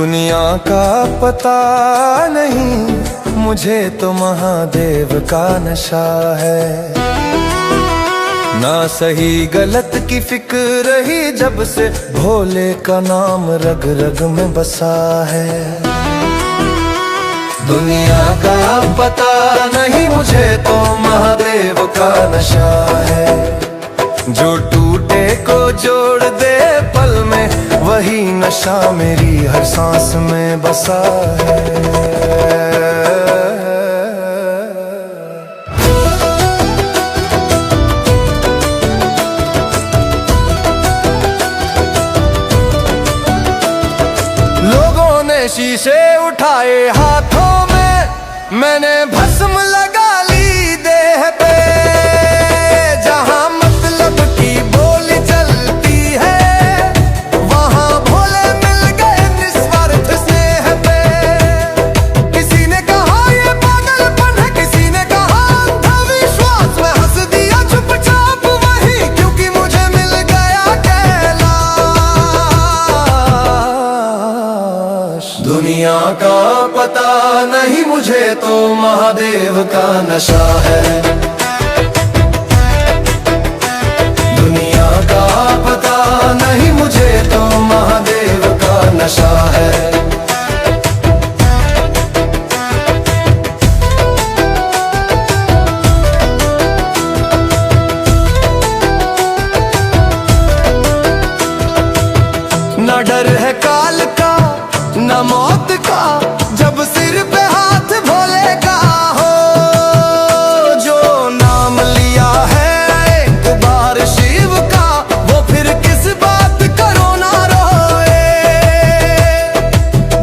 दुनिया का पता नहीं, मुझे तो महादेव का नशा है। ना सही गलत की फिक्र ही जब से भोले का नाम रग रग में बसा है। दुनिया का पता नहीं, मुझे तो महादेव का नशा है। जो टूटे को जोड़ दे पल में, वही नशा मेरी हर सांस में बसा है। लोगों ने शीशे उठाए हाथों में, मैंने भस्म लगा ली देह पे। जहां मतलब की बोली चलती है, वहां भोले मिल गए निस्वार्थ स्नेह पे। किसी ने कहा ये पागलपन है, किसी ने कहा अंधविश्वास। मैं हंस दिया चुपचाप वही, क्योंकि मुझे मिल गया कैलाश। दुनिया का पता नहीं, मुझे तो महादेव का नशा है। दुनिया का पता नहीं, मुझे तो महादेव का नशा है। ना डर है काल का, ना मौत का, जब सिर पे हाथ भोले का हो। जो नाम लिया है एक बार शिव का, वो फिर किस बात करो ना रोए।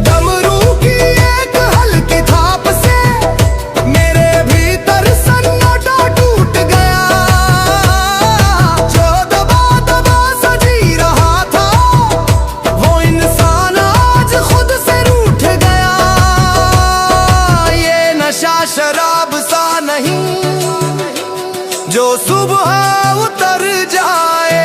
डमरू की एक हल्की थाप से मेरे भीतर सन्नाटा टूट गया। जो दबा दबा सजी रहा था, वो इंसान आज खुद से रूठ गया। ये नशा शराब सा नहीं, जो सुबह उतर जाए।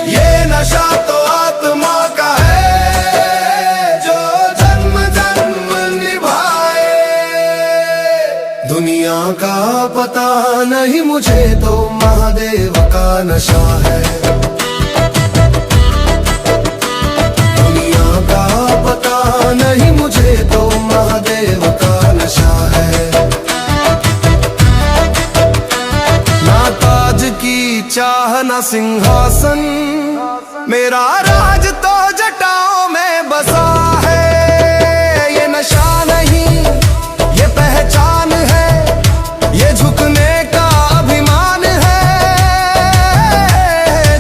ये नशा तो आत्मा का है, जो जन्म जन्म निभाए। दुनिया का पता नहीं, मुझे तो महादेव का नशा है। दुनिया का पता नहीं, मुझे तो महादेव का नशा है। ना ताज की चाह ना सिंहासन, मेरा राज तो जटाओं में बसा है। ये नशा नहीं, ये पहचान है, ये झुकने का अभिमान है।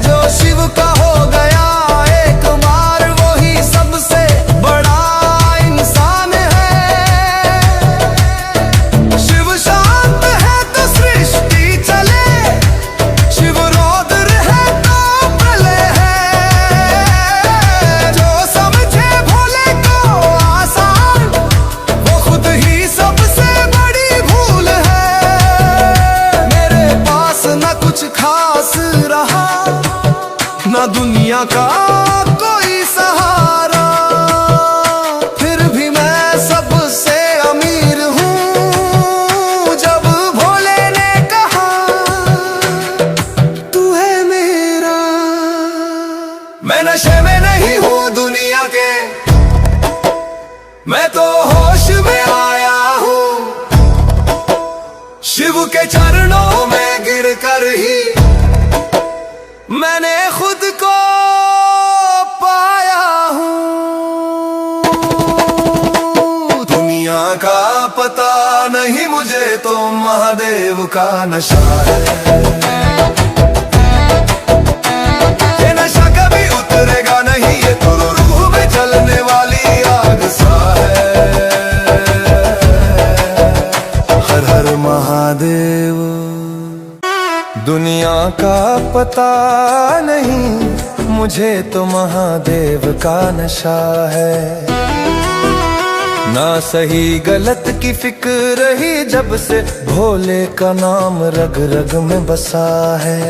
जो शिव का हो गया एक बार, वही सबसे बड़ा इंसान है। शिव शांत है तो सृष्टि चले, शिव रौद्र है तो प्रलय है। जो समझे भोले को आसान, वो खुद ही सबसे बड़ी भूल है। मेरे पास न कुछ खास रहा, न दुनिया का कोई सहारा, फिर भी मैं सबसे अमीर हूँ। जब भोले ने कहा तू है मेरा, मैं नशे में नहीं हूँ दुनिया के, मैं तो होश में आया हूँ। शिव के चरणों में गिर कर ही मैंने खुद को पाया हूँ। दुनिया का पता नहीं, मुझे तो महादेव का नशा है। ये नशा कभी उतरेगा नहीं, ये तो रूह में जलने वाली आग सा है। हर हर महादेव। दुनिया का पता नहीं, मुझे तो महादेव का नशा है। ना सही गलत की फिक्र ही जब से भोले का नाम रग रग में बसा है।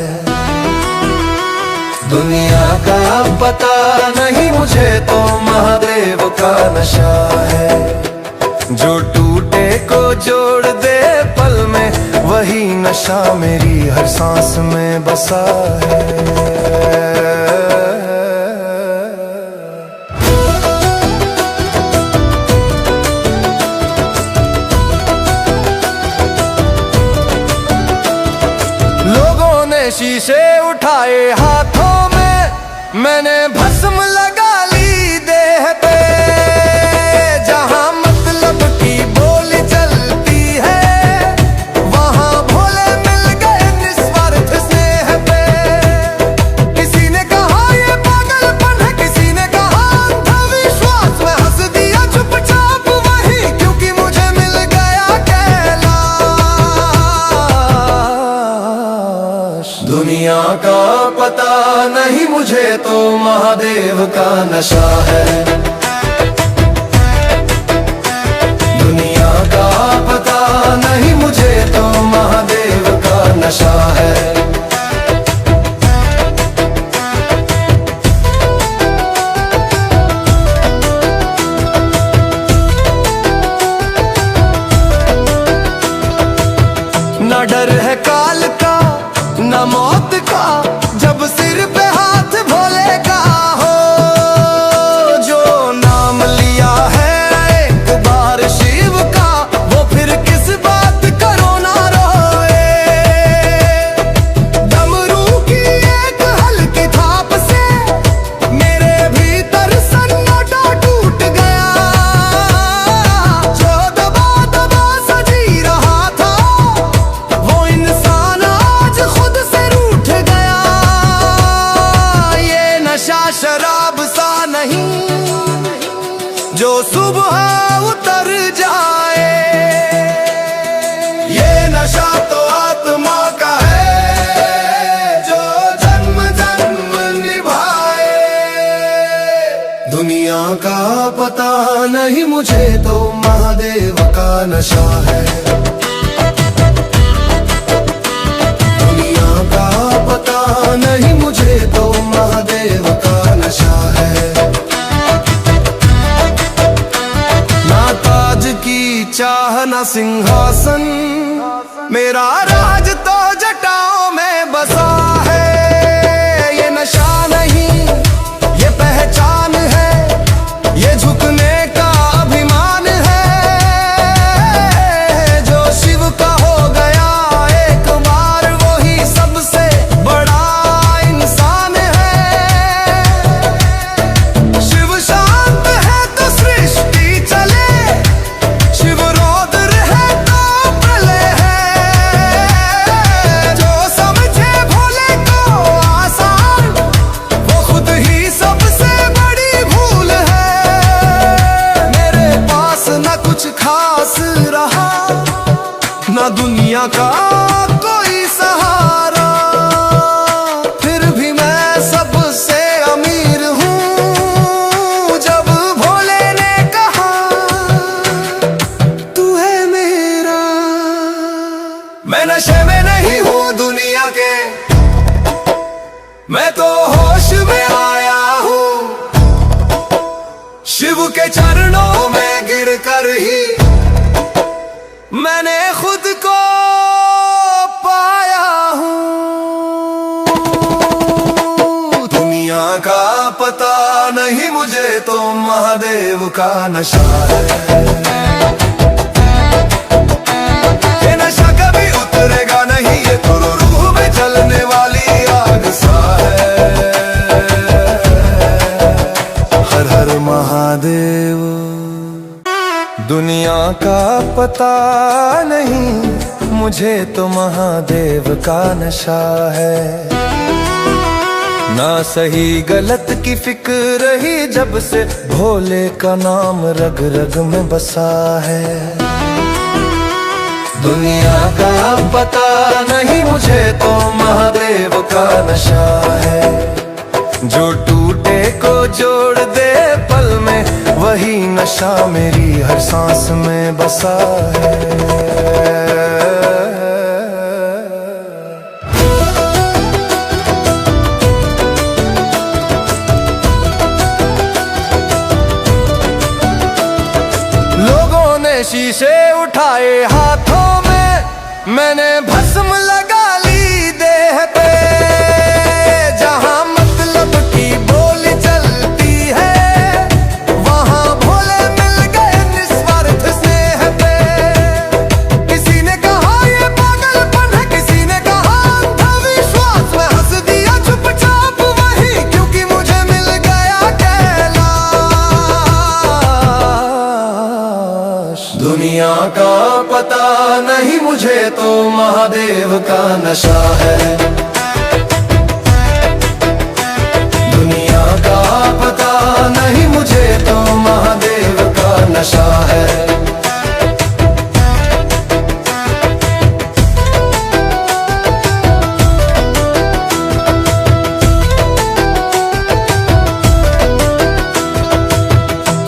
दुनिया का पता नहीं मुझे तो महादेव का नशा है। जो टूटे को जोड़ दे पल में, वही नशा मेरी हर सांस में बसा है। लोगों ने शीशे उठाए हाथों में, मैंने भस्म लगा ली देह पे। जहां मतलब की बोली चलती है, वहां भोले मिल गए निस्वार्थ स्नेह पे। किसी ने कहा ये पागलपन है, किसी ने कहा अंधविश्वास। मैं हंस दिया चुपचाप वही, क्योंकि मुझे मिल गया कैलाश। दुनिया का पता नहीं मुझे तो महादेव का नशा है। दुनिया का पता नहीं मुझे तो महादेव का नशा है। न डर है काल का न मौत का, जब सिर पे हाथ भोले का हो। जो नाम लिया है एक बार शिव का, वो फिर किस बात करो ना रोए। डमरू की एक हल्की थाप से मेरे भीतर सन्नाटा टूट गया। जो दबा दबा सजी रहा था, वो इंसान आज खुद से रूठ गया। ये नशा शराब सा नहीं जो सुबह उतर जाए। ये नशा तो आत्मा का है, जो जन्म जन्म निभाए। दुनिया का पता नहीं मुझे तो महादेव का नशा है। दुनिया का पता नहीं मुझे तो महादेव का नशा है। ना ताज की चाह ना सिंहासन, मेरा राज तो जटाओं में बसा है। ये नशा नहीं ये पहचान है, ये झुकने का अभिमान है। जो शिव का हो गया एक बार, वही सबसे बड़ा इंसान है। शिव शांत है तो सृष्टि चले, शिव रौद्र है तो प्रलय है। जो समझे भोले को आसान, वो खुद ही सबसे बड़ी भूल है। मेरे पास न कुछ खास रहा, न दुनिया का कोई सहारा, फिर भी मैं सबसे अमीर हूँ। जब भोले ने कहा तू है मेरा, मैं नशे में नहीं हूँ दुनिया के, मैं तो होश में आया हूँ। शिव के चरणों में गिर कर ही मैंने खुद को पाया हूँ। दुनिया का पता नहीं मुझे तो महादेव का नशा है। ये नशा कभी उतरेगा नहीं, ये तो रूह में जलने वाली आग सा है। हर हर महादेव। दुनिया का पता नहीं मुझे तो महादेव का नशा है। ना सही गलत की फिक्र रही जब से, भोले का नाम रग रग में बसा है। दुनिया का पता नहीं मुझे तो महादेव का नशा है। जो टूटे को जोड़ दे पल में, वही नशा मेरी हर सांस में बसा है। मैंने भस्म लगा ली देह पे, जहां मतलब की बोली चलती है, वहां भोले मिल गए निस्वार्थ स्नेह पे। किसी ने कहा ये पागलपन है, किसी ने कहा अंधविश्वास, मैं हंस दिया चुपचाप वही, क्योंकि मुझे मिल गया कैलाश। दुनिया का पता नहीं मुझे तो महादेव का नशा है। दुनिया का पता नहीं मुझे तो महादेव का नशा है।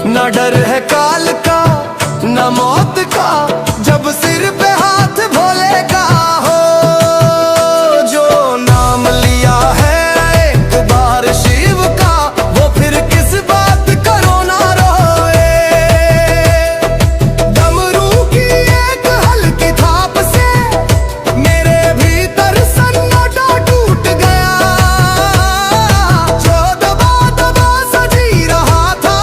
न डर है काल का न मौत का, जब सिर पे हाथ भोले का हो। जो नाम लिया है एक बार शिव का, वो फिर किस बात करो ना रोए। डमरू की एक हल्की थाप से मेरे भीतर सन्नाटा टूट गया। जो दबा दबा सजी रहा था,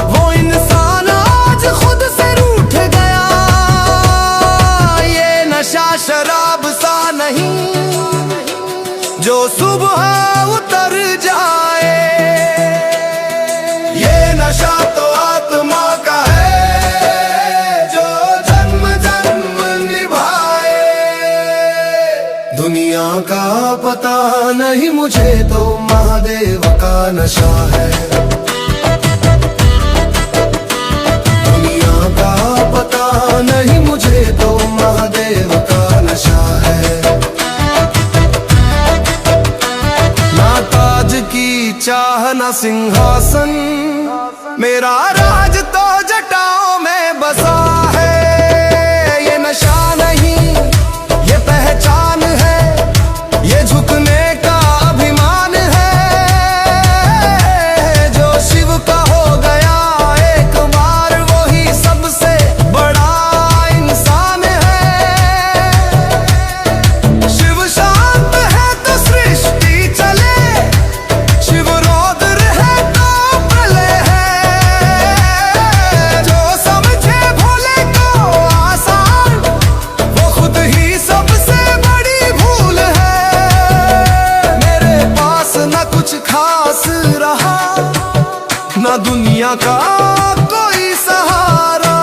वो इंसान आज खुद से रूठ गया। ये नशा शराब सा नहीं जो सुबह उतर जाए, ये नशा तो आत्मा का है जो जन्म जन्म निभाए। दुनिया का पता नहीं मुझे तो महादेव का नशा है। दुनिया का पता नहीं मुझे तो महादेव का नशा है। ना ताज की चाह ना सिंहासन, मेरा राज तो जटाओं में बसा है। ये नशा नहीं ये पहचान है, ये झुकने का अभिमान है। जो शिव का हो गया एक बार, वही सबसे बड़ा इंसान है। शिव शांत है तो सृष्टि चले, शिव रौद्र है तो प्रलय है। जो समझे भोले को आसान, वो खुद ही सबसे बड़ी भूल है। मेरे पास न कुछ खास रहा, न दुनिया का कोई सहारा,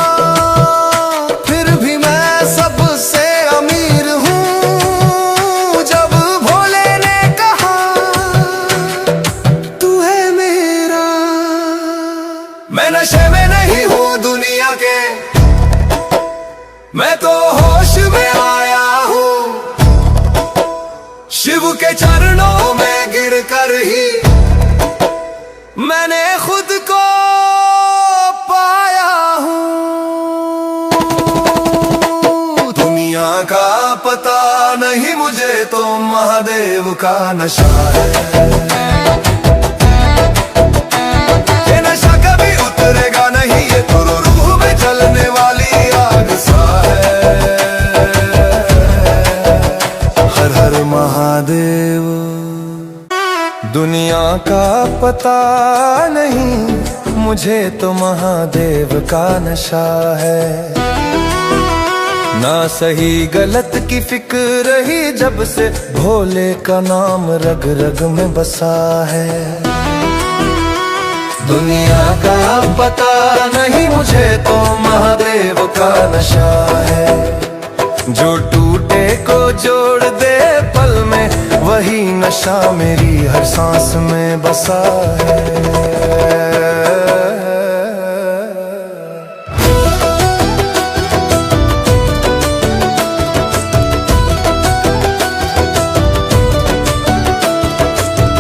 फिर भी मैं सबसे अमीर हूँ। जब भोले ने कहा तू है मेरा, मैं नशे में नहीं हूँ दुनिया के, मैं तो होश में आया हूँ। शिव के चरणों में गिर कर ही मैंने खुद को पाया हूँ। दुनिया का पता नहीं मुझे तो महादेव का नशा है। ये नशा कभी उतरेगा नहीं, ये तो रूह में जलने वाली आग सा है। हर हर महादेव। दुनिया का पता नहीं मुझे तो महादेव का नशा है। ना सही गलत की फिक्र ही जब से भोले का नाम रग रग में बसा है। दुनिया का पता नहीं मुझे तो महादेव का नशा है। जो टूटे को जोड़ दे पल में, वही नशा मेरी हर सांस में बसा है।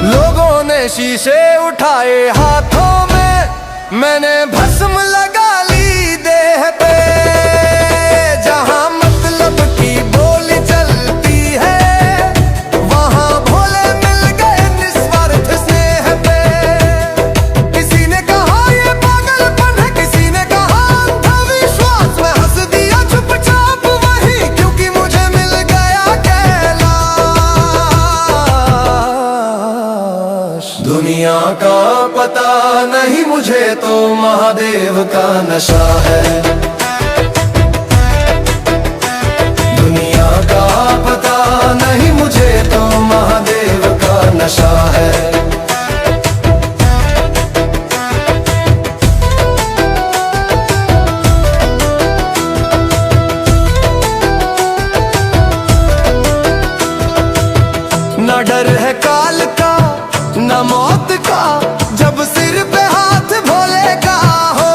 लोगों ने शीशे उठाए हाथों में, मैंने भस्म लगा ली देह पे। जहां मतलब की बोली चलती है, वहां भोले मिल गए निस्वार्थ स्नेह पे। किसी ने कहा ये पागलपन है, किसी ने कहा अंधविश्वास, मैं हंस दिया चुपचाप वही, क्योंकि मुझे पता नहीं, मुझे तो महादेव का नशा है। दुनिया का पता नहीं, मुझे तो महादेव का नशा है। न डर है काल का न मौत का, जब सिर पे हाथ भोले का हो।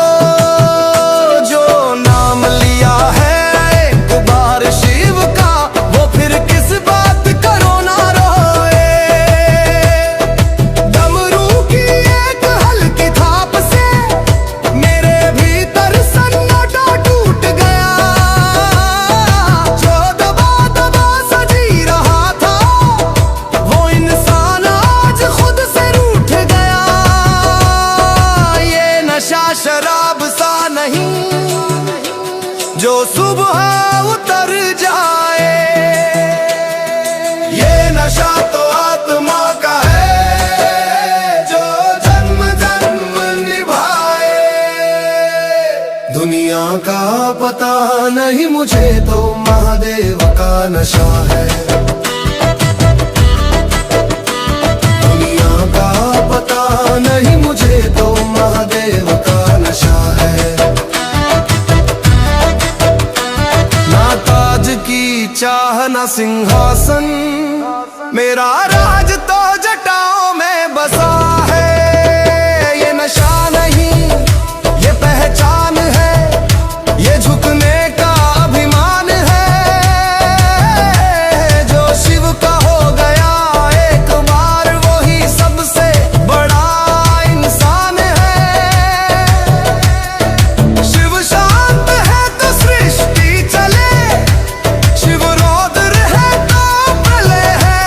जो नाम लिया है एक बार शिव का, वो फिर किस बात करो ना रोए। डमरू की एक हल्की थाप से मेरे भीतर सन्नाटा टूट गया। जो दबा दबा सजी रहा था, वो इंसान आज खुद से रूठ गया। ये नशा शराब सा नहीं जो सुबह उतर जाए। ये नशा तो आत्मा का है जो जन्म जन्म निभाए। दुनिया का पता नहीं, मुझे तो महादेव का नशा है। दुनिया का पता नहीं, मुझे तो महादेव का नशा है। ना ताज की चाह ना सिंहासन, मेरा राज तो जटाओं में बसा है। ये नशा नहीं ये पहचान है, ये झुकने का अभिमान है। जो शिव का हो गया एक बार, वही सबसे बड़ा इंसान है। शिव शांत है तो सृष्टि चले, शिव रौद्र है तो प्रलय है।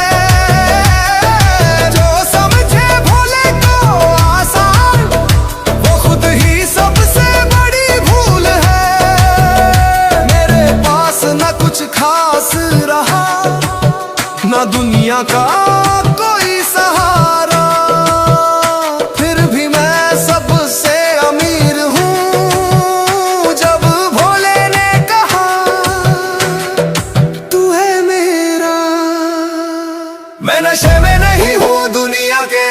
जो समझे भोले को आसान, वो खुद ही सबसे बड़ी भूल है। मेरे पास न कुछ खास रहा, न दुनिया का कोई सहारा, फिर भी मैं सबसे अमीर हूँ। जब भोले ने कहा तू है मेरा, मैं नशे में नहीं हूँ दुनिया के,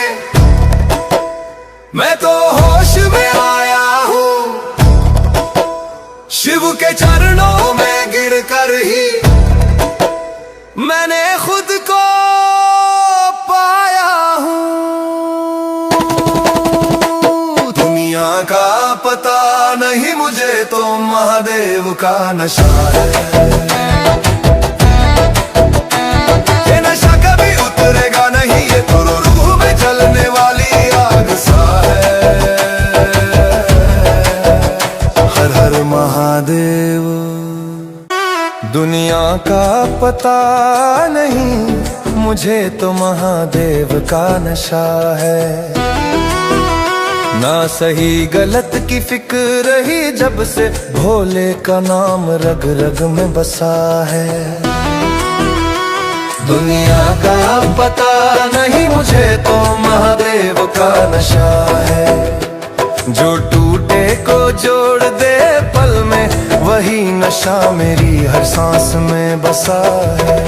मैं तो होश में आया हूँ। शिव के चरणों में गिर कर ही मैंने खुद को पाया हूँ। दुनिया का पता नहीं, मुझे तो महादेव का नशा है। ये नशा कभी उतरेगा नहीं, ये तो रूह में जलने वाली आग सा है। हर हर महादेव। दुनिया का पता नहीं, मुझे तो महादेव का नशा है। ना सही गलत की फिक्र रही, जब से भोले का नाम रग रग में बसा है। दुनिया का पता नहीं, मुझे तो महादेव का नशा है। जो टूटे को जोड़ दे पल में, वही नशा मेरी हर सांस में बसा है।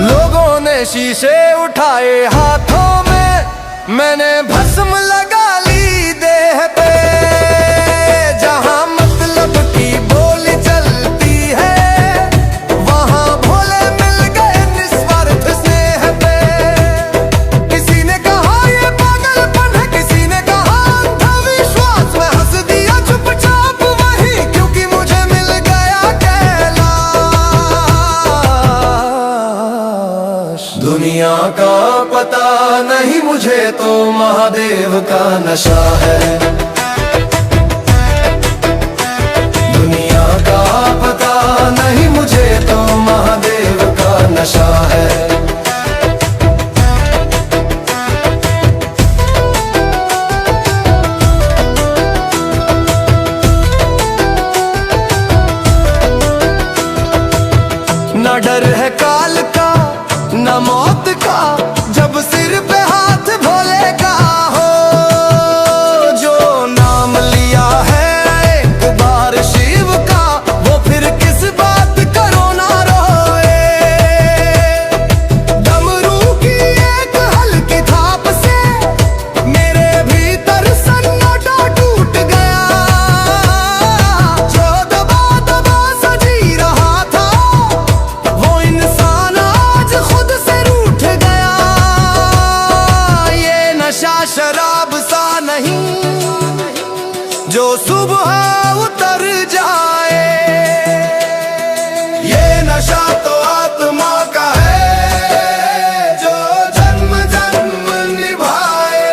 लोगों ने शीशे उठाए हाथों में, मैंने भस्म लगा ली देह पे। जहां मतलब की बोली चलती है, वहां भोले मिल गए निस्वार्थ स्नेह पे। किसी ने कहा ये पागलपन है, किसी ने कहा अंधविश्वास। मैं हंस दिया चुपचाप वही, क्योंकि मुझे मिल गया कैलाश। दुनिया का पता नहीं, मुझे तो महादेव का नशा है। दुनिया का पता नहीं, मुझे तो महादेव का नशा है। न मौत का, जब सिर पे हाथ भोले का हो। जो नाम लिया है एक बार शिव का, वो फिर किस बात करो ना रोए। डमरू की एक हल्की थाप से मेरे भीतर सन्नाटा टूट गया। जो दबा दबा सजी रहा था, वो इंसान आज खुद से रूठ गया। ये नशा शराब सा नहीं जो सुबह उतर जाए, ये नशा तो आत्मा का है जो जन्म जन्म निभाए।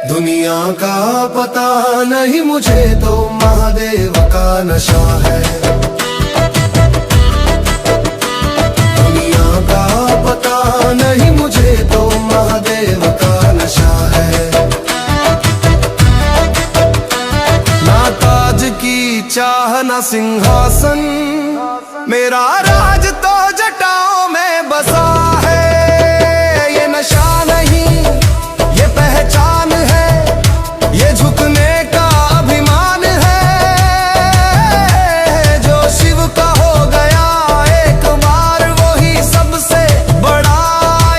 दुनिया का पता नहीं मुझे तो महादेव का नशा है। दुनिया का पता नहीं मुझे तो महादेव का नशा है। ना ताज की चाह ना सिंहासन, मेरा राज तो जटाओं में बसा है। ये नशा नहीं ये पहचान है, ये झुकने का अभिमान है। जो शिव का हो गया एक बार, वही सबसे बड़ा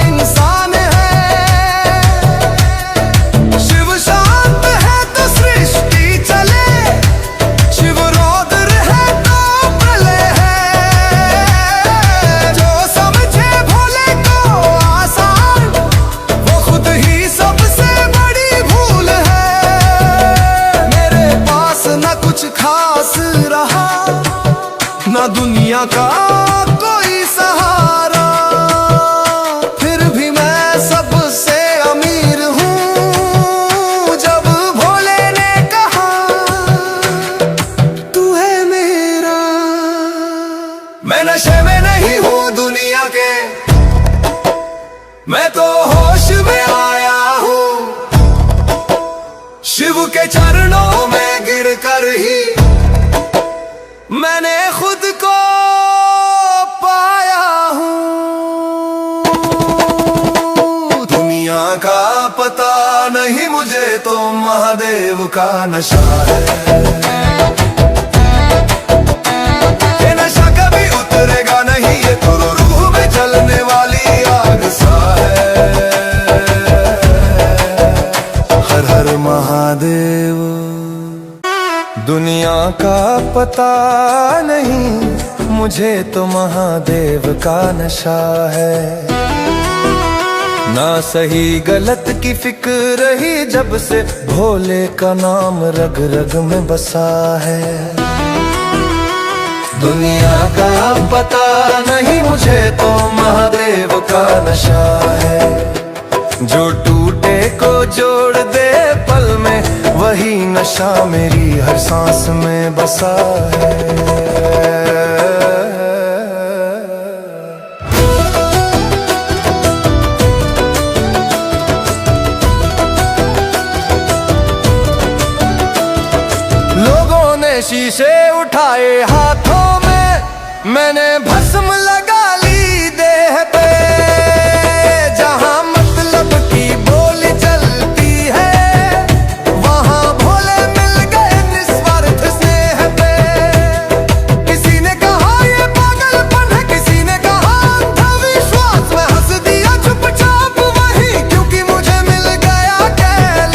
इंसान है। शिव शांत है तो सृष्टि चले, शिव रौद्र है तो प्रलय है। जो समझे भोले को आसान, वो खुद ही सबसे बड़ी भूल है। मेरे पास न कुछ खास रहा, न दुनिया का कोई सहारा, फिर भी मैं सबसे अमीर हूँ। जब भोले ने कहा तू है मेरा, मैं नशे में नहीं हूँ दुनिया के, मैं तो होश में आया हूँ। शिव के चरणों में गिरकर ही मैंने खुद को पाया हूँ। दुनिया का पता नहीं मुझे तो महादेव का नशा है। ये नशा कभी उतरेगा नहीं, ये तो रूह में जलने वाली आग सा है। हर हर महादेव। दुनिया का पता नहीं मुझे तो महादेव का नशा है। ना सही गलत की फिक्र रही जब से भोले का नाम रग रग में बसा है। दुनिया का पता नहीं मुझे तो महादेव का नशा है। जो टूटे को जोड़ दे पल में, वही नशा मेरी हर सांस में बसा है। लोगों ने शीशे उठाए हाथों में, मैंने भस्म लगा ली देह पे। जहां मतलब की बोली चलती है, वहां भोले मिल गए निस्वार्थ स्नेह पे। किसी ने कहा ये पागलपन है, किसी ने कहा अंधविश्वास। मैं हंस दिया चुपचाप वही, क्योंकि मुझे मिल गया कैलाश।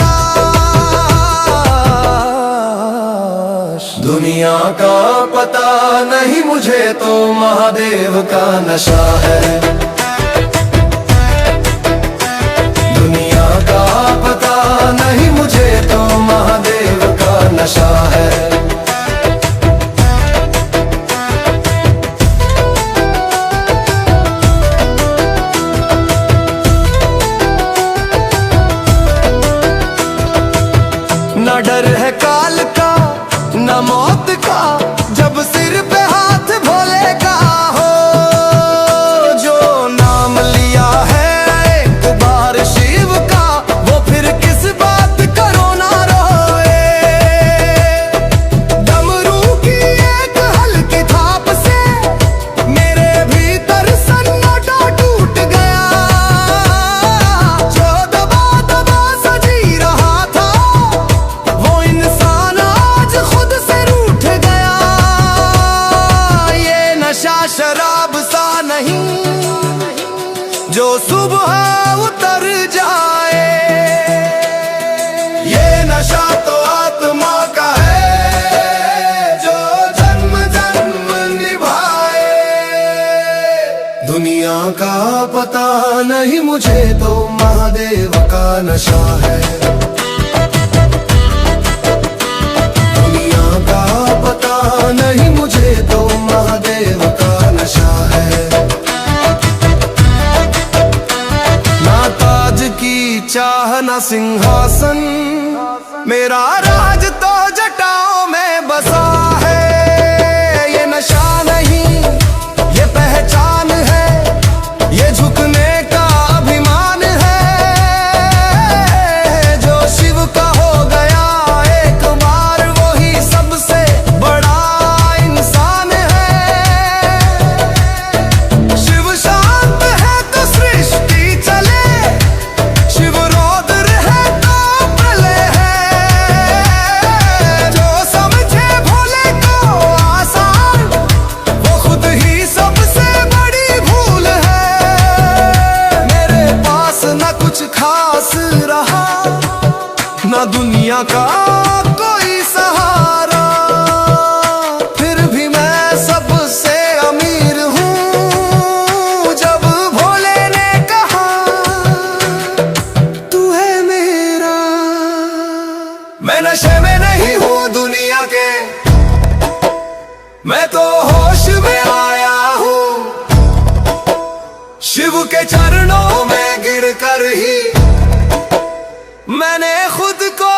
दुनिया का पता नहीं मुझे तो महादेव का नशा है। दुनिया का पता नहीं मुझे तो महादेव का नशा है। न डर है काल का न मौत का, जब सिर पे हाथ भोले का हो। जो नाम लिया है एक बार शिव का, वो फिर किस बात करो ना रोए। जो सुबह उतर जाए। ये नशा तो आत्मा का है जो जन्म जन्म निभाए। दुनिया का पता नहीं मुझे तो महादेव का नशा है। दुनिया का पता नहीं मुझे तो महादेव का नशा है। ना ताज की चाह ना सिंहासन, मेरा राज तो जटाओं में बसा है। ये नशा नहीं ये पहचान है, ये झुकने का अभिमान है। जो शिव का हो गया एक बार वही सबसे बड़ा इंसान है। शिव शांत है तो सृष्टि चले, शिव रौद्र है तो प्रलय है। जो समझे भोले को आसान वो खुद ही सबसे बड़ी भूल है। मेरे पास न कुछ खास रहा, न दुनिया का कोई सहारा, फिर भी मैं सबसे अमीर हूँ। जब भोले ने कहा तू है मेरा, मैं नशे में नहीं हूँ दुनिया के, मैं तो होश में आया हूँ। शिव के चरणों में गिरकर ही मैंने खुद को